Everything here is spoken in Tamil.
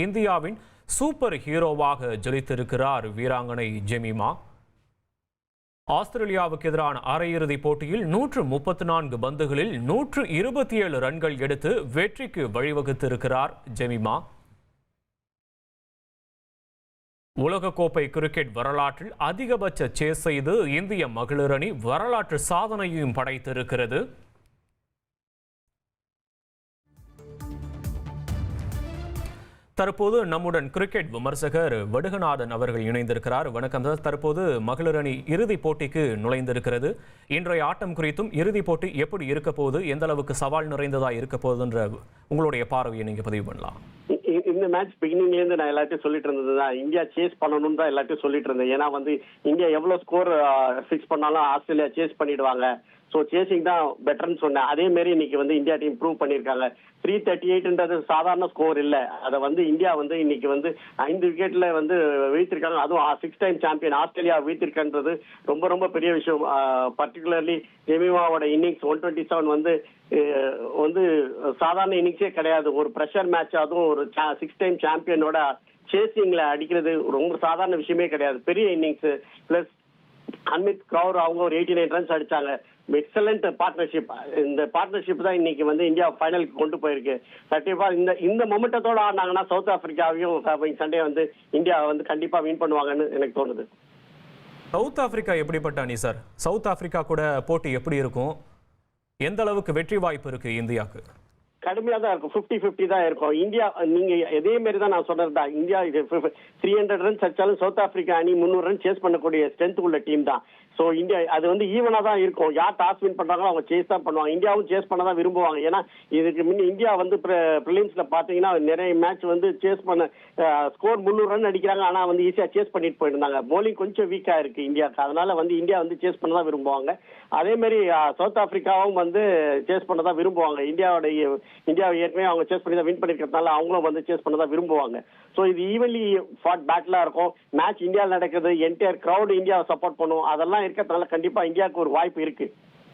இந்தியாவின் சூப்பர் ஹீரோவாக ஜொலித்திருக்கிறார் வீராங்கனை ஜெமிமா. ஆஸ்திரேலியாவுக்கு எதிரான அரையிறுதிப் போட்டியில் 134 பந்துகளில் 127 ரன்கள் எடுத்து வெற்றிக்கு வழிவகுத்திருக்கிறார் ஜெமிமா. உலகக்கோப்பை கிரிக்கெட் வரலாற்றில் அதிகபட்ச சேஸ் செய்து இந்திய மகளிர் அணி வரலாற்று சாதனையையும் படைத்திருக்கிறது. தற்போது நம்முடன் கிரிக்கெட் விமர்சகர் வடுகநாதன் அவர்கள் இணைந்திருக்கிறார். வணக்கம் சார். தற்போது மகளிர் அணி இறுதிப் போட்டிக்கு நுழைந்திருக்கிறது. இன்றைய ஆட்டம் குறித்தும் இறுதிப் போட்டி எப்படி இருக்க போகுது, எந்த அளவுக்கு சவால் நிறைந்ததா இருக்க போகுதுன்ற உங்களுடைய பார்வையை நீங்க பதிவு பண்ணலாம். இந்த மேட்ச் பிகினிங்ல இருந்து நான் எல்லாத்தையும் சொல்லிட்டு இருந்ததுதான், இந்தியா சேஸ் பண்ணணும்னு தான் எல்லாத்தையும் சொல்லிட்டு இருந்தேன். ஏன்னா இந்தியா எவ்வளவு ஸ்கோர் ஃபிக்ஸ் பண்ணாலும் ஆஸ்திரேலியா சேஸ் பண்ணிடுவாங்க. ஸோ சேசிங் தான் பெட்டர்னு சொன்னேன். அதே மாதிரி இன்னைக்கு இந்தியா டீம் ப்ரூவ் பண்ணியிருக்காங்க. 338ன்றது சாதாரண ஸ்கோர் இல்லை. அதை இந்தியா இன்னைக்கு 5 விக்கெட்ல வீழ்த்திருக்காங்க. அதுவும் 6 டைம் சாம்பியன் ஆஸ்திரேலியா வீழ்த்திருக்கின்றது ரொம்ப ரொம்ப பெரிய விஷயம். பர்டிகுலர்லி ஜெமிமாவோட இன்னிங்ஸ் 127 சாதாரண இன்னிங்ஸே கிடையாது. ஒரு பிரஷர் மேட்ச், அதுவும் ஒரு 6 டைம் சாம்பியனோட சேசிங்ல அடிக்கிறது ரொம்ப சாதாரண விஷயமே கிடையாது. பெரிய இன்னிங்ஸ். பிளஸ் அன்மித் கவுர் அவங்க ஒரு 89 ரன்ஸ் அடிச்சாங்க. Excellent partnership. இந்த பார்ட்னர்ஷிப் தான் இன்னைக்கு இந்தியா ஃபைனலுக்கு கொண்டு போயிருக்கு. கண்டிப்பா இந்த மொமெண்டத்தோட ஆடினாங்கன்னா சவுத் ஆப்பிரிக்காவையும் சண்டே இந்தியா கண்டிப்பா வின் பண்ணுவாங்கன்னு எனக்கு தோணுது. சவுத் ஆப்பிரிக்கா எப்படிப்பட்ட அணி சார்? சவுத் ஆப்பிரிக்கா கூட போட்டி எப்படி இருக்கும்? எந்த அளவுக்கு வெற்றி வாய்ப்பு இருக்கு இந்தியாவுக்கு? கடுமையா தான் இருக்கும். 50-50 தான் இருக்கும். இந்தியா நீங்க இதே மாதிரி தான் நான் சொல்றதுதான். இந்தியா 300 ரன்ஸ் அடிச்சாலும் சவுத் ஆப்பிரிக்கா அணி 300 ரன் சேஸ் பண்ணக்கூடிய ஸ்ட்ரென்த் உள்ள டீம் தான். ஸோ இந்தியா அது ஈவனா தான் இருக்கும். யார் டாஸ் வின் பண்றாங்களோ அவங்க சேஸ் தான் பண்ணுவாங்க. இந்தியாவும் சேஸ் பண்ண தான் விரும்புவாங்க. ஏன்னா இதுக்கு முன்ன இந்தியா பிரிலிம்ஸ்ல பாத்தீங்கன்னா நிறைய மேட்ச் சேஸ் பண்ண ஸ்கோர் 300 ரன் அடிக்கிறாங்க. ஆனா ஈஸியா சேஸ் பண்ணிட்டு போயிருந்தாங்க. போலிங் கொஞ்சம் வீக்கா இருக்கு இந்தியாவுக்கு. அதனால இந்தியா சேஸ் பண்ண தான் விரும்புவாங்க. அதே மாதிரி சவுத் ஆப்பிரிக்காவும் சேஸ் பண்ண தான் விரும்புவாங்க. இந்தியாவை ஏற்கனவே அவங்க சேஸ் பண்ணி தான் வின் பண்ணிருக்கிறதுனால அவங்களும் சேஸ் பண்ண தான் விரும்புவாங்க. ஸோ இது ஈவன்லி ஃபாட் பேட்டிலா இருக்கும். மேட்ச் இந்தியாவில் நடக்குது. என்டையர் கிரௌட் இந்தியாவை சப்போர்ட் பண்ணும். அதெல்லாம் இருக்கிறதுனால கண்டிப்பா இந்தியாவுக்கு ஒரு வாய்ப்பு இருக்கு.